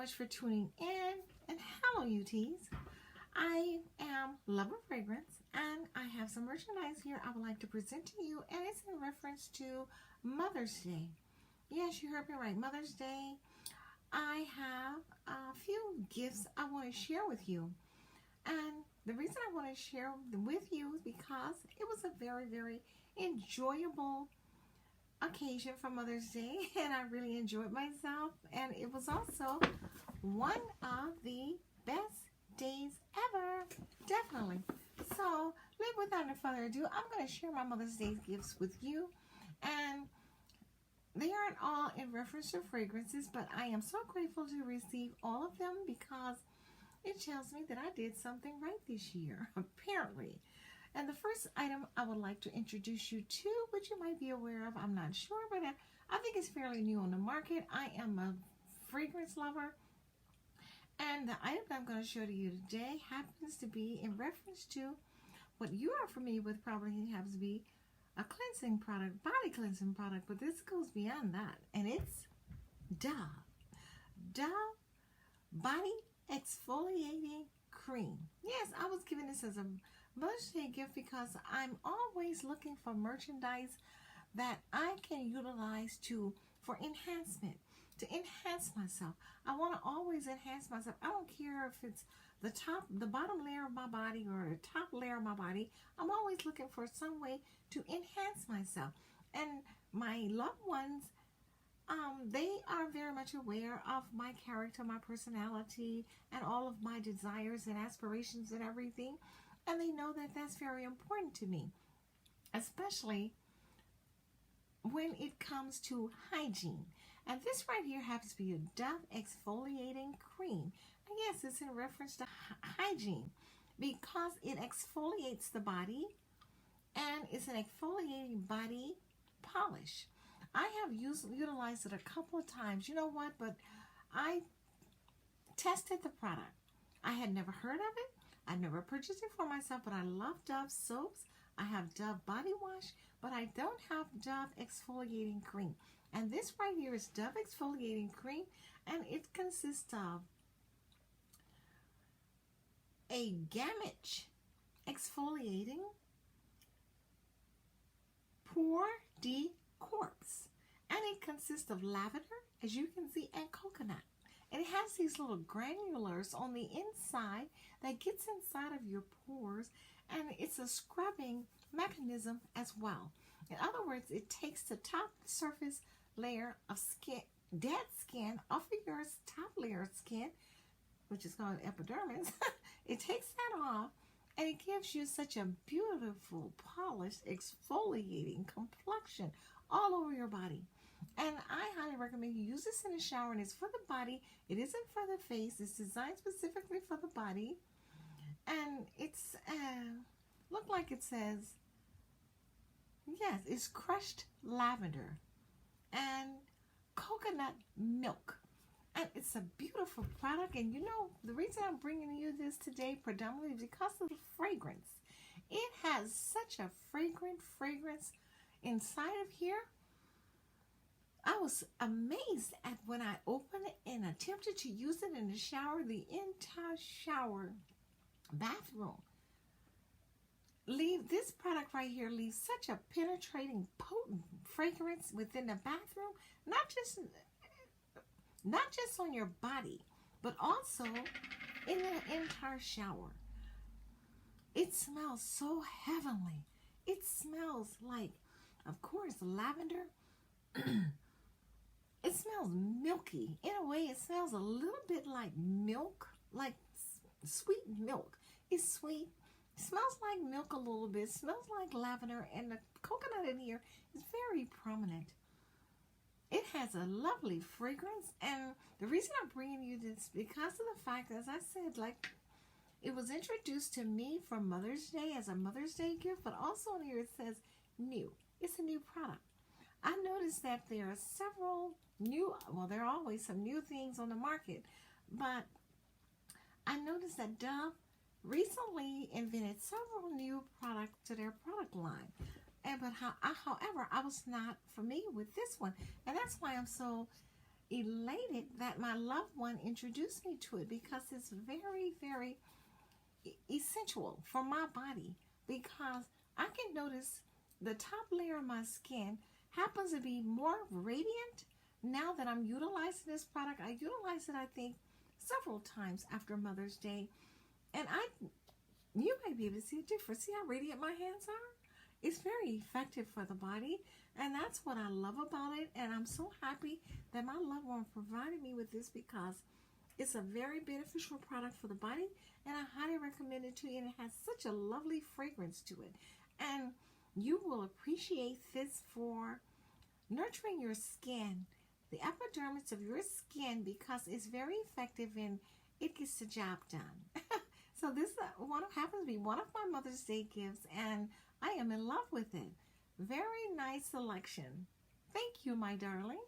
much for tuning in. And hello, UTs. I am Love of Fragrance, and I have some merchandise here I would like to present to you, and it's in reference to Mother's Day. Yes, you heard me right, Mother's Day. I have a few gifts I want to share with you. And the reason I want to share them with you is because it was a very, very enjoyable occasion for Mother's Day, and I really enjoyed myself, and it was also one of the best days ever, definitely. So without no further ado, I'm going to share my Mother's Day gifts with you, and they aren't all in reference to fragrances, but I am so grateful to receive all of them because it tells me that I did something right this year, apparently. And the first item I would like to introduce you to, which you might be aware of, I'm not sure, but I think it's fairly new on the market. I am a fragrance lover. And the item that I'm going to show to you today happens to be in reference to what you are familiar with, probably happens to be a cleansing product, body cleansing product, but this goes beyond that. And it's Dove. Dove Body Exfoliating Cream. Yes, I was giving this as a Mother's Day gift because I'm always looking for merchandise that I can utilize for enhancement, to enhance myself. I want to always enhance myself. I don't care if it's the bottom layer of my body or the top layer of my body. I'm always looking for some way to enhance myself. And my loved ones, they are very much aware of my character, my personality, and all of my desires and aspirations and everything. And they know that that's very important to me, especially when it comes to hygiene. And this right here happens to be a Dove Exfoliating Cream. And yes, it's in reference to hygiene because it exfoliates the body and it's an exfoliating body polish. I have utilized it a couple of times. You know what? But I tested the product. I had never heard of it. I never purchased it for myself, but I love Dove soaps. I have Dove body wash, but I don't have Dove exfoliating cream. And this right here is Dove exfoliating cream, and it consists of a Gamage exfoliating Pour de Corpse, and it consists of lavender, as you can see, and coconut. And it has these little granulars on the inside that gets inside of your pores, and it's a scrubbing mechanism as well. In other words, it takes the top surface layer of skin, dead skin, off of your top layer of skin, which is called epidermis. It takes that off, and it gives you such a beautiful, polished, exfoliating complexion all over your body. And I highly recommend you use this in the shower, and it's for the body. It isn't for the face. It's designed specifically for the body. And it's, look like it says, yes, it's crushed lavender and coconut milk. And it's a beautiful product. And you know, the reason I'm bringing you this today predominantly is because of the fragrance. It has such a fragrant fragrance inside of here. I was amazed at when I opened it and attempted to use it in the shower. The entire shower bathroom. This product right here leaves such a penetrating, potent fragrance within the bathroom. Not just on your body, but also in the entire shower. It smells so heavenly. It smells like, of course, lavender. It smells milky. In a way, it smells a little bit like milk, like sweet milk. It's sweet. It smells like milk a little bit. It smells like lavender, and the coconut in here is very prominent. It has a lovely fragrance, and the reason I'm bringing you this because of the fact, as I said, like it was introduced to me for Mother's Day as a Mother's Day gift, but also on here it says new. It's a new product. I noticed that there are several there are always some new things on the market, but I noticed that Dove recently invented several new products to their product line. However, I was not familiar with this one, and that's why I'm so elated that my loved one introduced me to it because it's very, very essential for my body, because I can notice the top layer of my skin happens to be more radiant now that I'm utilizing this product. I utilize it, I think, several times after Mother's Day, and you might be able to see a difference. See how radiant my hands are? It's very effective for the body, and that's what I love about it. And I'm so happy that my loved one provided me with this, because it's a very beneficial product for the body, and I highly recommend it to you. And it has such a lovely fragrance to it, and you will appreciate this for nurturing your skin, the epidermis of your skin, because it's very effective and it gets the job done. So this happens to be one of my Mother's Day gifts, and I am in love with it. Very nice selection. Thank you, my darling.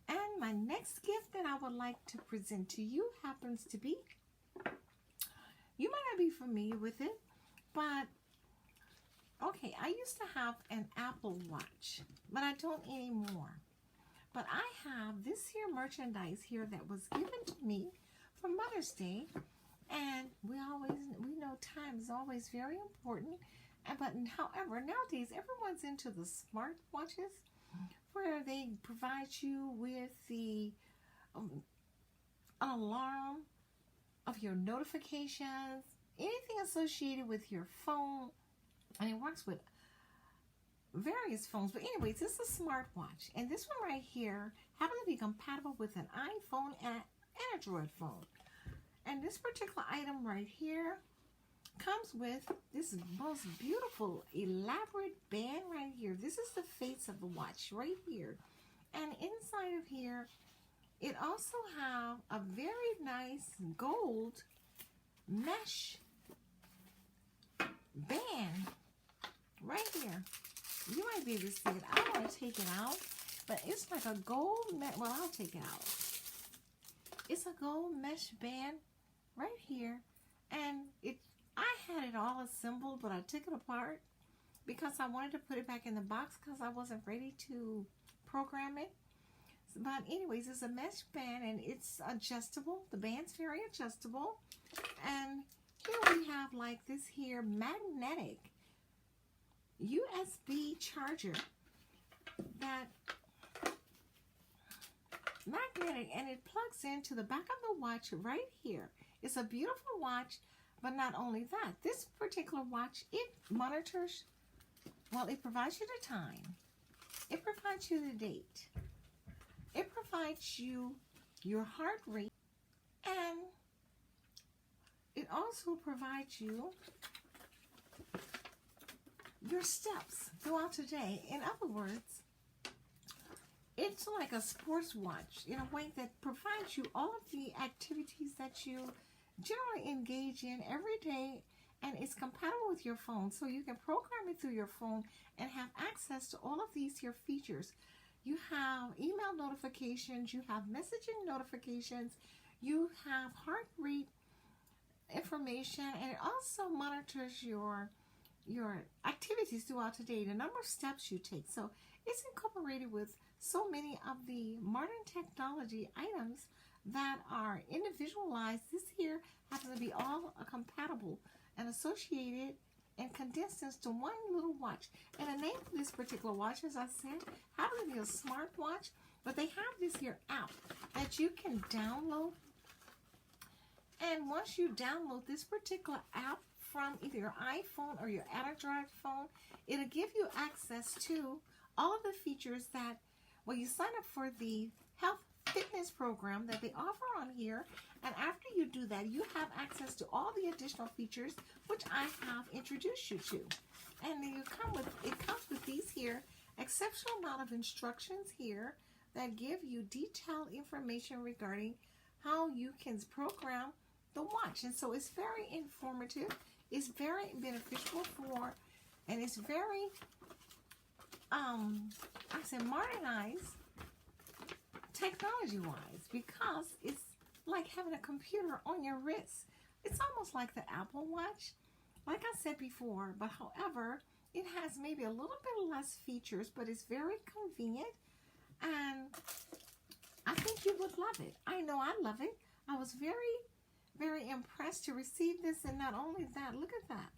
And my next gift that I would like to present to you happens to be, you might not be familiar with it, but okay, I used to have an Apple Watch, but I don't anymore. But I have this here merchandise here that was given to me for Mother's Day, and we know time is always very important. But however, nowadays everyone's into the smart watches, where they provide you with the alarm of your notifications, anything associated with your phone, and it works with various phones. But anyways, this is a smartwatch, and this one right here happens to be compatible with an iPhone and an Android phone. And this particular item right here comes with this most beautiful, elaborate band right here. This is the face of the watch right here. And inside of here, it also have a very nice gold mesh band right here. You might be able to see it. I don't want to take it out, but it's like a gold mesh. Well, I'll take it out. It's a gold mesh band right here, and I had it all assembled, but I took it apart because I wanted to put it back in the box because I wasn't ready to program it. But anyways, it's a mesh band, and it's adjustable. The band's very adjustable. And here we have like this here magnetic USB charger that magnetic, and it plugs into the back of the watch right here. It's a beautiful watch, but not only that, this particular watch, it monitors, well, it provides you the time, it provides you the date, it provides you your heart rate, and it also provides you your steps throughout the day. In other words, it's like a sports watch in a way that provides you all of the activities that you generally engage in every day, and it's compatible with your phone, so you can program it through your phone and have access to all of these here features. You have email notifications, you have messaging notifications, you have heart rate information, and it also monitors your activities throughout the day, the number of steps you take. So it's incorporated with so many of the modern technology items that are individualized. This here happens to be all compatible and associated and condensed into one little watch. And the name of this particular watch, as I said, happens to be a smart watch, but they have this here app that you can download. And once you download this particular app from either your iPhone or your Android phone, it'll give you access to all of the features that, well, you sign up for the health fitness program that they offer on here, and after you do that, you have access to all the additional features which I have introduced you to. And then it comes with these here exceptional amount of instructions here that give you detailed information regarding how you can program the watch. And so it's very informative, it's very beneficial for, and it's very modernized technology-wise, because it's like having a computer on your wrist. It's almost like the Apple Watch, like I said before, but however, it has maybe a little bit less features, but it's very convenient, and I think you would love it. I know I love it. I was very, very impressed to receive this, and not only that, look at that.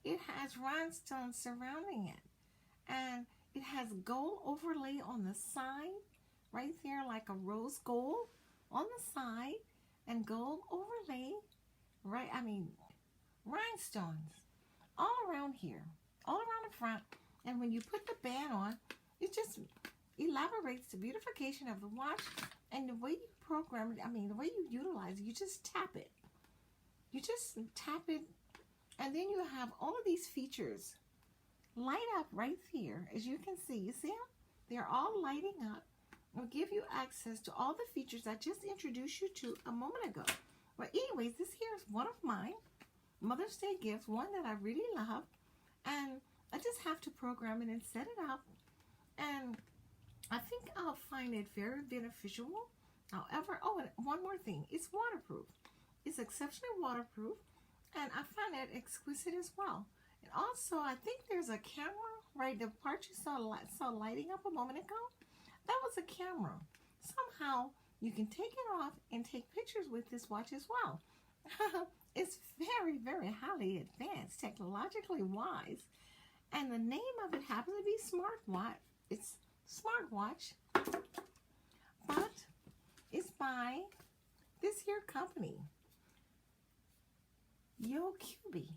It has rhinestones surrounding it, and it has gold overlay on the side, right there, like a rose gold on the side, and gold overlay, right? I mean, rhinestones all around here, all around the front. And when you put the band on, it just elaborates the beautification of the watch, and the way you program it, I mean, the way you utilize it, you just tap it. You just tap it, and then you have all of these features light up right here. As you can see, you see them? They're all lighting up. It'll give you access to all the features I just introduced you to a moment ago. But anyways, this here is one of mine Mother's Day gifts, one that I really love, and I just have to program it and set it up, and I think I'll find it very beneficial. However, oh, and one more thing, it's waterproof. It's exceptionally waterproof, and I find it exquisite as well. And also, I think there's a camera, right? The part you saw lighting up a moment ago, that was a camera. Somehow, you can take it off and take pictures with this watch as well. It's very, very highly advanced, technologically wise. And the name of it happens to be Smartwatch. It's Smartwatch, but it's by this here company, YoQBe.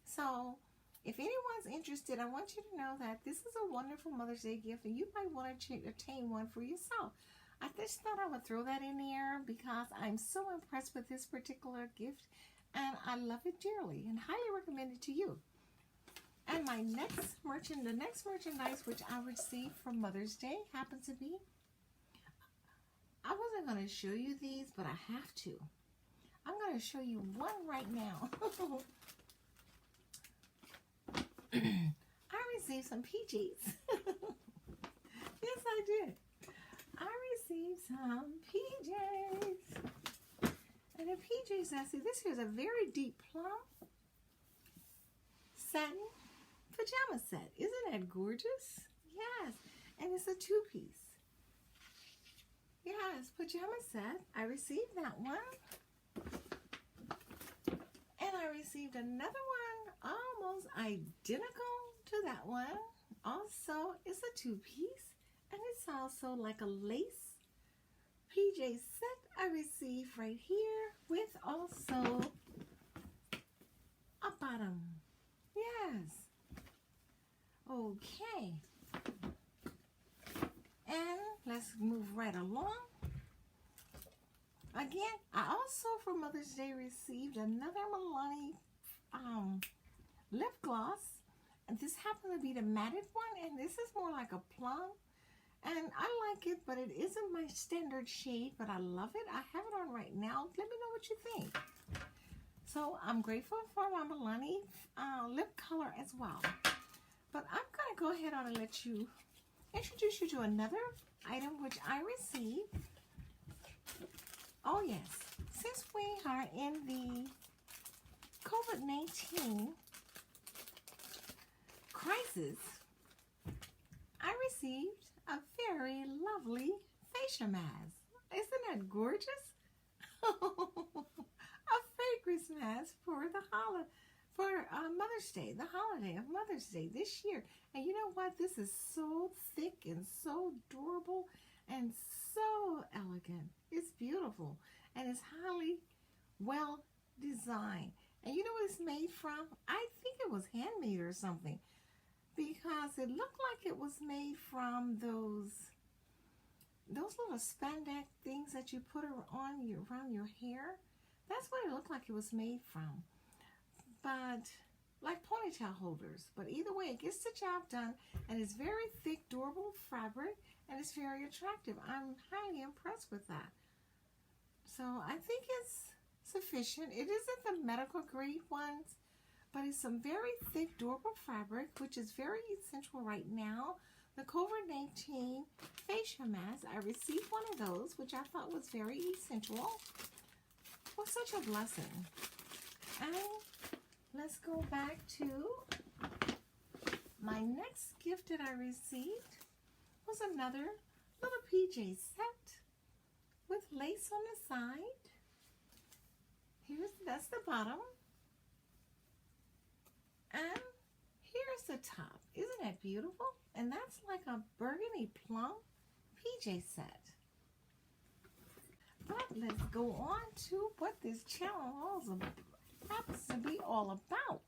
So if anyone's interested, I want you to know that this is a wonderful Mother's Day gift, and you might want to obtain one for yourself. I just thought I would throw that in there because I'm so impressed with this particular gift, and I love it dearly and highly recommend it to you. And my next merchandise which I received for Mother's Day happens to be, I wasn't going to show you these, but I have to. I'm going to show you one right now. I received some PJs. Yes, I did. I received some PJs. And the PJs, I see, this here is a very deep plum satin pajama set. Isn't that gorgeous? Yes. And it's a two-piece. Yes, pajama set. I received that one. And I received another one almost identical to that one. Also, it's a two-piece. And it's also like a lace PJ set I received right here with also a bottom. Yes. Okay. And let's move right along. Again, I also for Mother's Day received another Milani lip gloss. And this happened to be the matted one, and this is more like a plum. And I like it, but it isn't my standard shade, but I love it. I have it on right now. Let me know what you think. So I'm grateful for my Milani lip color as well. But I'm going to go ahead on and let you introduce you to another item which I received. Oh yes, since we are in the COVID-19 crisis, I received a very lovely facial mask. Isn't that gorgeous? A fragrance mask for the Mother's Day, the holiday of Mother's Day this year. And you know what? This is so thick and so durable and so elegant. It's beautiful and it's highly well designed. And you know what it's made from? I think it was handmade or something, because it looked like it was made from those little spandex things that you put on around your hair. That's what it looked like it was made from. But like ponytail holders. But either way, it gets the job done, and it's very thick, durable fabric, and it's very attractive. I'm highly impressed with that. So I think it's sufficient. It isn't the medical grade ones, but it's some very thick, durable fabric, which is very essential right now. The COVID-19 facial mask, I received one of those, which I thought was very essential. Was such a blessing. And let's go back to my next gift that I received was another little PJ set with lace on the side. That's the bottom. And here's the top. Isn't that beautiful? And that's like a burgundy plum PJ set. But let's go on to what this channel happens to be all about.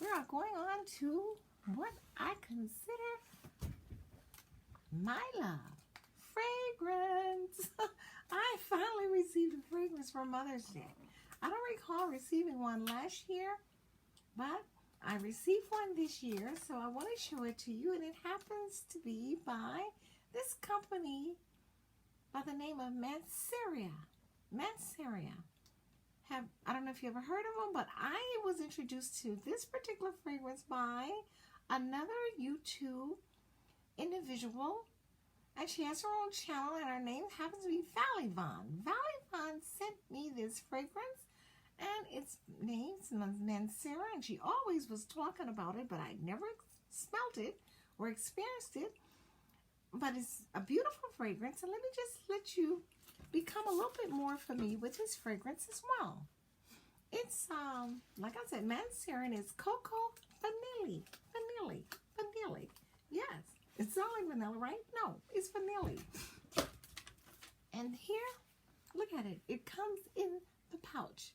We are going on to what I consider my love, fragrance. I finally received a fragrance for Mother's Day. I don't recall receiving one last year, but I received one this year, so I want to show it to you, and it happens to be by this company by the name of Mansaria. Mansaria. I don't know if you ever heard of them, but I was introduced to this particular fragrance by another YouTube individual, and she has her own channel, and her name happens to be Valley Von. Valley Von sent me this fragrance, and its name's Mansaria, and she always was talking about it, but I never smelt it or experienced it. But it's a beautiful fragrance, and let me just let you become a little bit more familiar with this fragrance as well. It's, like I said, Mansaria, and it's Cocoa Vanille. Yes, it sounds like vanilla, right? No, it's vanilla. And here, look at it. It comes in the pouch.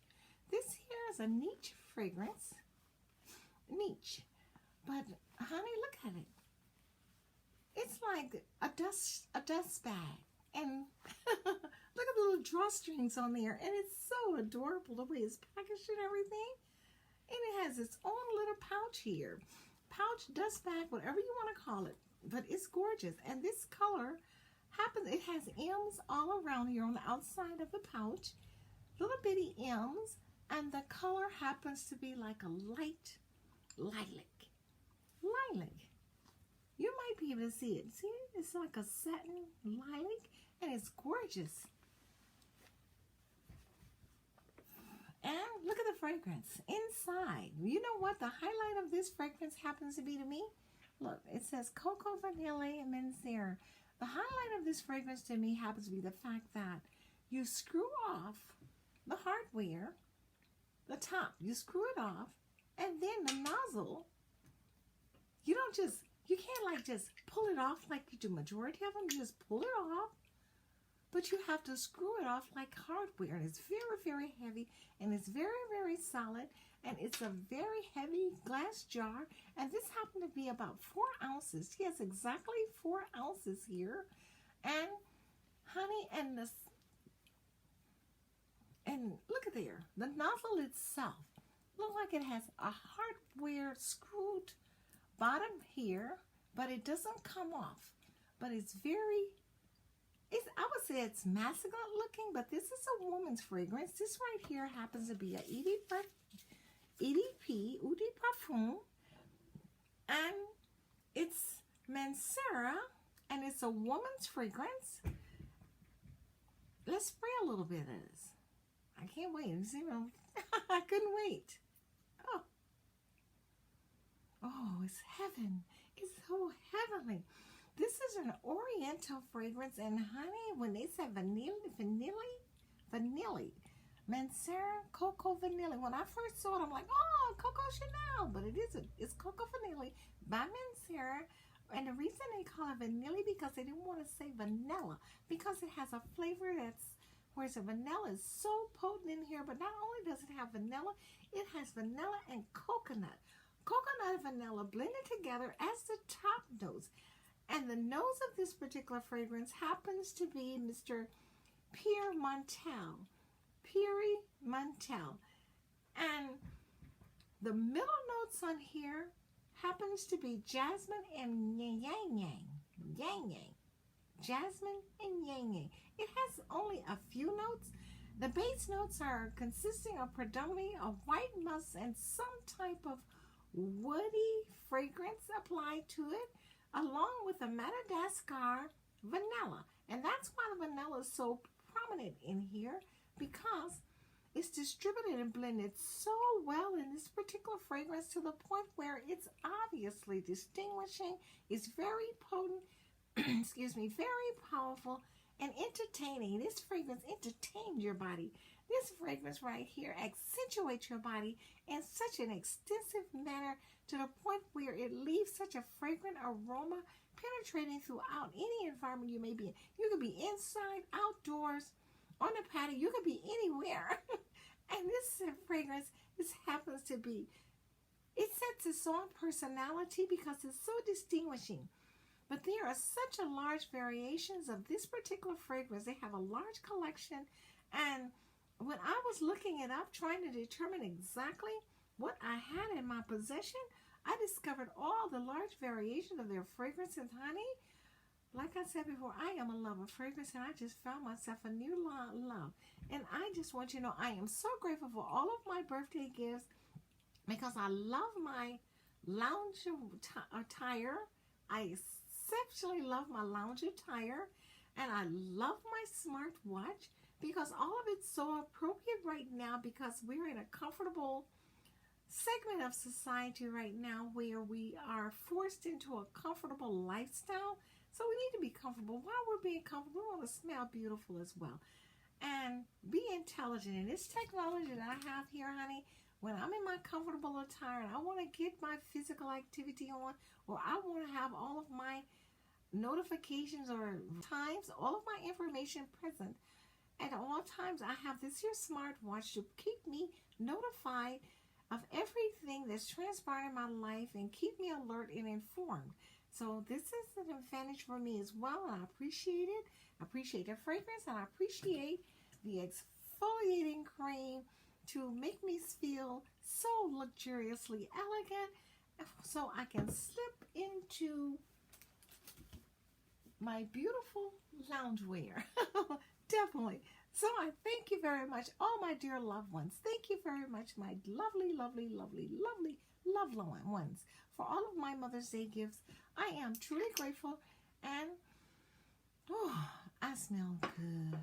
This here is a niche fragrance. Niche. But, honey, look at it. It's like a dust bag. And look at the little drawstrings on there. And it's so adorable the way it's packaged and everything. And it has its own little pouch here. Pouch, dust bag, whatever you want to call it. But it's gorgeous. And this color happens, it has M's all around here on the outside of the pouch. Little bitty M's. And the color happens to be like a light lilac. Lilac. You might be able to see it. See, it's like a satin lilac, and it's gorgeous. And look at the fragrance inside. You know what the highlight of this fragrance happens to be to me? Look, it says Cocoa Vanille and Mansaria. The highlight of this fragrance to me happens to be the fact that you screw off the hardware, the top, you screw it off, and then the nozzle, you can't like just pull it off like you do majority of them. You just pull it off, but you have to screw it off like hardware. And it's very, very heavy, and it's very, very solid, and it's a very heavy glass jar. And this happened to be about 4 ounces. Yes, exactly 4 ounces here. And honey, and look at there, the nozzle itself looks like it has a hardware screwed bottom here, but it doesn't come off. But it's I would say it's masculine looking, but this is a woman's fragrance. This right here happens to be a EDP, Eau de Parfum, and it's Mansaria, and it's a woman's fragrance. Let's spray a little bit of this. I can't wait. I couldn't wait. Oh, it's heaven. It's so heavenly. This is an oriental fragrance, and honey, when they said vanilla, Mansaria Cocoa Vanille. When I first saw it, I'm like, oh, Coco Chanel, but it isn't. It's Cocoa Vanille by Mansaria, and the reason they call it vanilla because they didn't want to say vanilla, because it has a flavor whereas the vanilla is so potent in here, but not only does it have vanilla, it has vanilla and coconut. Coconut and vanilla blended together as the top notes. And the nose of this particular fragrance happens to be Mr. Pierre Montel. Pierre Montel. And the middle notes on here happens to be jasmine and yang yang. Yang yang. Jasmine and yang yang. It has only a few notes. The base notes are consisting of predominantly of white musk and some type of woody fragrance applied to it, along with a Madagascar vanilla. And that's why the vanilla is so prominent in here, because it's distributed and blended so well in this particular fragrance to the point where it's obviously distinguishing. It's very potent, excuse me, very powerful and entertaining. This fragrance entertains your body. This fragrance right here accentuates your body in such an extensive manner to the point where it leaves such a fragrant aroma penetrating throughout any environment you may be in. You could be inside, outdoors, on the patio. You could be anywhere. And this fragrance, this happens to be, it sets its own personality because it's so distinguishing. But there are such a large variations of this particular fragrance. They have a large collection. And when I was looking it up, trying to determine exactly what I had in my possession, I discovered all the large variation of their fragrances, honey. Like I said before, I am a lover of fragrance, and I just found myself a new love. And I just want you to know I am so grateful for all of my birthday gifts because I love my lounge attire. I exceptionally love my lounge attire, and I love my smartwatch because all of it's so appropriate right now because we're in a comfortable segment of society right now where we are forced into a comfortable lifestyle. So we need to be comfortable. While we're being comfortable, we want to smell beautiful as well. And be intelligent. And this technology that I have here, honey, when I'm in my comfortable attire and I want to get my physical activity on, or I want to have all of my notifications or times, all of my information present at all times, I have this here smartwatch to keep me notified of everything that's transpired in my life and keep me alert and informed. So this is an advantage for me as well, and I appreciate it. I appreciate the fragrance, and I appreciate the exfoliating cream to make me feel so luxuriously elegant so I can slip into my beautiful loungewear. Definitely. So I thank you very much, all my dear loved ones. Thank you very much, my lovely, lovely, lovely, lovely, lovely ones, for all of my Mother's Day gifts. I am truly grateful, and I smell good.